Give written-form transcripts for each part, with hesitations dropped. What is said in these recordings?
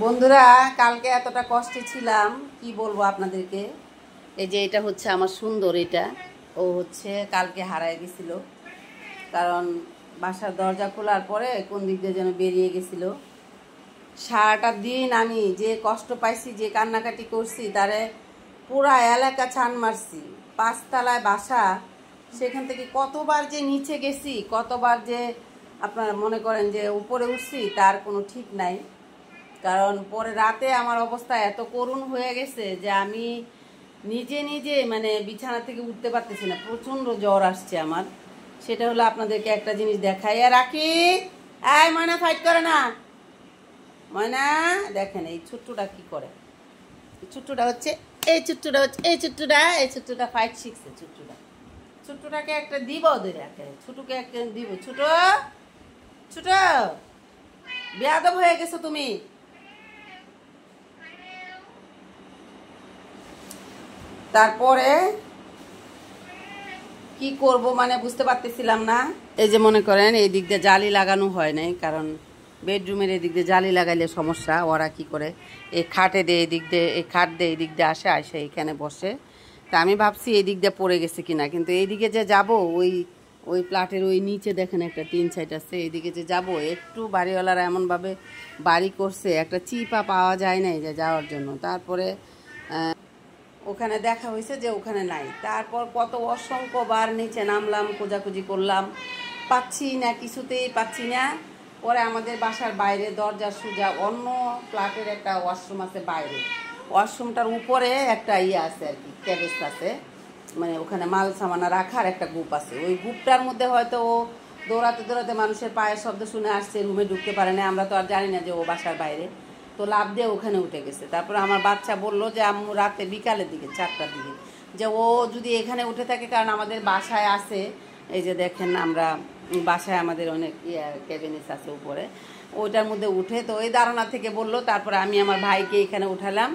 বন্ধুরা, কালকে এতটা কষ্টে ছিলাম কি বলবো আপনাদেরকে। এই যে এটা হচ্ছে আমার সুন্দর, এটা ও হচ্ছে কালকে হারায় গেছিল। কারণ বাসার দরজা খোলার পরে কোন দিক দিয়ে যেন বেরিয়ে গেছিল। সারাটা দিন আমি যে কষ্ট পাইছি, যে কান্নাকাটি করছি, তারে পুরা এলাকা ছান মারছি। 5 তলায় বাসা, সেখান থেকে কতবার যে নিচে গেছি, কতবার যে আপনারা মনে করেন যে উপরে উঠছি, তার কোনো ঠিক নাই। কারণ পরে রাতে আমার অবস্থা এত করুণ হয়ে গেছে যে আমি নিজে নিজে মানে বিছানা থেকে উঠতে পারতেছি না, প্রচণ্ড জ্বর আসছে আমার। সেটা হলো আপনাদেরকে একটা জিনিস দেখাই রাখি। এই ময়না ফাইট করে না, ময়না দেখেন এই ছোট্টটা কি করে। এই ছোট্টটা ফাইট শিখছে। ছোট্টটাকে একটা দিব, ছোটকে একটা দিব। ছোট ছোট বেয়াদব হয়ে গেছো তুমি। তারপরে কি করব মানে বুঝতে পারতেছিলাম না। এই যে মনে করেন এই দিক দিয়ে জালি লাগানো হয় নাই, কারণ বেডরুমের এই দিক দিয়ে জালি লাগাইলে সমস্যা। ওরা কি করে এই খাটে দিয়ে এই দিক দিয়ে, এই খাট দিয়ে এই দিক দিয়ে আসে এখানে বসে। তা আমি ভাবছি এই দিক দিয়ে পড়ে গেছে কিনা, কিন্তু এইদিকে যে যাব ওই ওই প্লাটের ওই নিচে দেখেন একটা টিন সাইড আছে, এইদিকে যে যাব একটু বাড়িওয়ালারা এমনভাবে বাড়ি করছে, একটা চিপা পাওয়া যায় নাই যে যাওয়ার জন্য। তারপরে ওখানে দেখা হয়েছে যে ওখানে নাই। তারপর কত অসংখ্যবার নিচে নামলাম, খোঁজাখুঁজি করলাম, পাচ্ছি না, কিছুতেই পাচ্ছি না। পরে আমাদের বাসার বাইরে দরজার সোজা অন্য ফ্ল্যাটের একটা ওয়াশরুম আছে বাইরে, ওয়াশরুমটার উপরে একটা ইয়ে আছে আর কি, ক্যাবেজ আছে, মানে ওখানে মাল সামানা রাখার একটা গ্রুপ আছে। ওই গ্রুপটার মধ্যে হয়তো ও দৌড়াতে দৌড়াতে মানুষের পায়ের শব্দ শুনে আসছে, রুমে ঢুকতে পারে না। আমরা তো আর জানি না যে ও বাসার বাইরে, তো লাভ দিয়ে ওখানে উঠে গেছে। তারপরে আমার বাচ্চা বলল যে আম্মু রাতে বিকালের দিকে 4টার দিকে যে ও যদি এখানে উঠে থাকে, কারণ আমাদের বাসায় আছে, এই যে দেখেন আমরা বাসায় আমাদের অনেক ক্যাবিনেস আছে উপরে, ওইটার মধ্যে উঠে। তো ওই ধারণা থেকে বললো। তারপরে আমি আমার ভাইকে এখানে উঠালাম,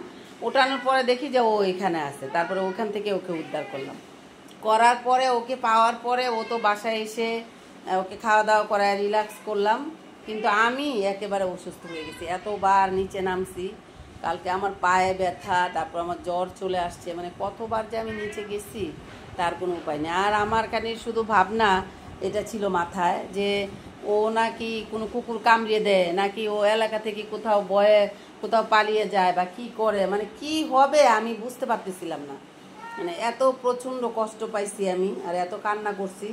ওঠানোর পরে দেখি যে ও এখানে আছে। তারপরে ওখান থেকে ওকে উদ্ধার করলাম। করার পরে ওকে পাওয়ার পরে ও তো বাসায় এসে ওকে খাওয়া দাওয়া করায় রিল্যাক্স করলাম, কিন্তু আমি একেবারে অসুস্থ হয়ে গেছি। এতবার নিচে নামছি, কালকে আমার পায়ে ব্যথা, তারপর আমার জ্বর চলে আসছে, মানে কতবার যে আমি নিচে গেছি তার কোনো উপায় নেই। আর আমার কানে শুধু ভাবনা এটা ছিল মাথায় যে ও নাকি কোনো কুকুর কামড়িয়ে দেয়, নাকি ও এলাকা থেকে কোথাও বয়ে কোথাও পালিয়ে যায়, বা কি করে, মানে কি হবে আমি বুঝতে পারতেছিলাম না। মানে এত প্রচণ্ড কষ্ট পাইছি আমি, আর এত কান্না করছি।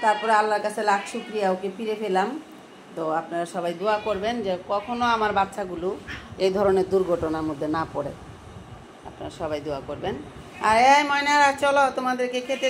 তারপরে আল্লাহর কাছে লাখ শুকরিয়া, ওকে ফিরে পেলাম। তো আপনারা সবাই দোয়া করবেন যে কখনো আমার বাচ্চাগুলো এই ধরনের দুর্ঘটনার মধ্যে না পড়ে। আপনারা সবাই দোয়া করবেন। আর এই ময়নারা চলো তোমাদেরকে খেতে